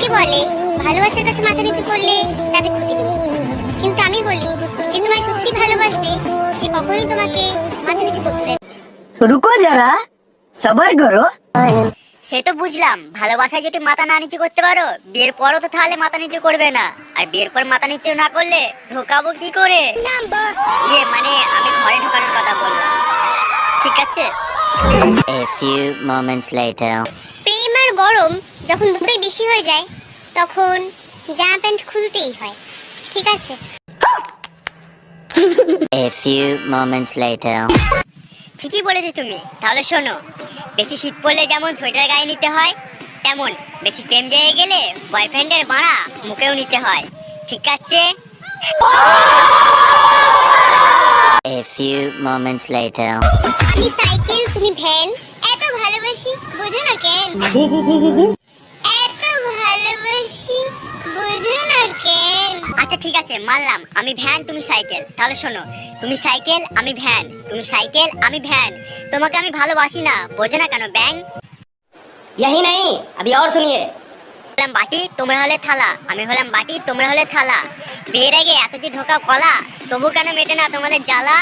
অনেকে বলে ভালোবাসার কাছে মাথা নিচু করলে তাদের ক্ষতি নেই, কিন্তু আমি বলি যে তোমায় সত্যি ভালোবাসবে সে কখনোই তোমাকে মাথা নিচু করতে দেবে না। रुको जरा सबर करो। সে তো বুঝলাম, ভালোবাসায় যদি মাথা না নিচু করতে পারো, বিয়ের পরও তো তাহলে মাথা নিচু করবে না। আর বিয়ের পর মাথা নিচু না করলে ঢোকাবো কি করে? মানে আমি ঘরে ঢোকানোর কথা বললাম, ঠিক আছে? A few moments later. প্রেম আর গরম যখন দুটোই বেশি হয়ে যায় তখন জামা প্যান্ট খুলতেই হয়, ঠিক আছে? A few moments later. ঠিকই বলেছো তুমি। তাহলে শোনো, বেশি শীত পড়লে যেমন সোয়েটার গায়ে নিতে হয়, তেমন বেশি প্রেম জেগে গেলে বয়ফ্রেন্ডের ভাড়া মুখেও নিতে হয়, ঠিক আছে? A few moments later. আমি সাইকেল তুমি ভ্যান, এত ভালোবাসি বোঝো না কেন? এত ভালোবাসি বোঝো না কেন? আচ্ছা ঠিক আছে, মানলাম আমি ভ্যান তুমি সাইকেল। তাহলে শোনো, তুমি সাইকেল আমি ভ্যান, তুমি সাইকেল আমি ভ্যান, তোমাকে আমি ভালোবাসি না, বোঝো না কেন ব্যাং? यही नहीं, अभी और सुनिए। হলাম বাটি তোমরা হলে থালা, আমি হলাম বাটি তোমরা হলে থালা, বিয়ের আগে এত যে ঢোকাও কলা, তবু কেন মেটে না তোমাদের জ্বালা?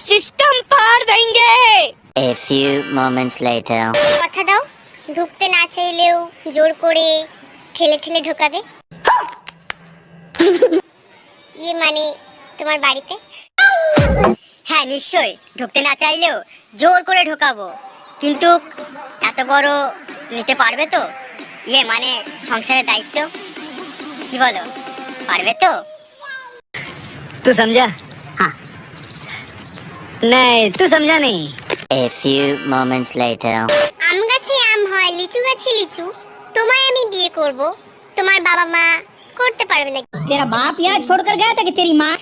সিস্টেম পার দেंगे। A few moments later. কথা দাও ঢুকতে না চাইলেও জোর করে ঠেলে ঠেলে ঢোকাবে। মানে তোমার বাড়িতে? হ্যাঁ নিশ্চয়ই, ঢুকতে না চাইলেও জোর করে ঢোকাবো, কিন্তু এত বড় নিতে পারবে তো? মানে সংসারের দায়িত্ব, কি বলো, পারবে তো? तू समझा? हाँ। नहीं तू समझा नहीं। A few moments later. আম গাছে আম হয়, লিচু গাছে লিচু, তোমায় আমি বিয়ে করব, তোমার বাবা মা করতে পারবে না। तेरा बाप यहाँ छोड़कर गया था कि तेरी माँ?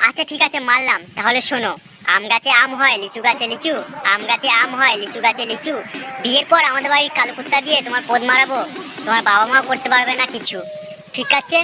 আচ্ছা ঠিক আছে মানলাম। তাহলে শোনো, আম গাছে আম হয় লিচু গাছে লিচু, আম গাছে আম হয় লিচু গাছে লিচু, বিয়ের পর আমাদের বাড়ির কালো কুত্তা দিয়ে তোমার পোদ মারাবো, তোমার বাবা মাও করতে পারবে না কিছু, ঠিক আছে?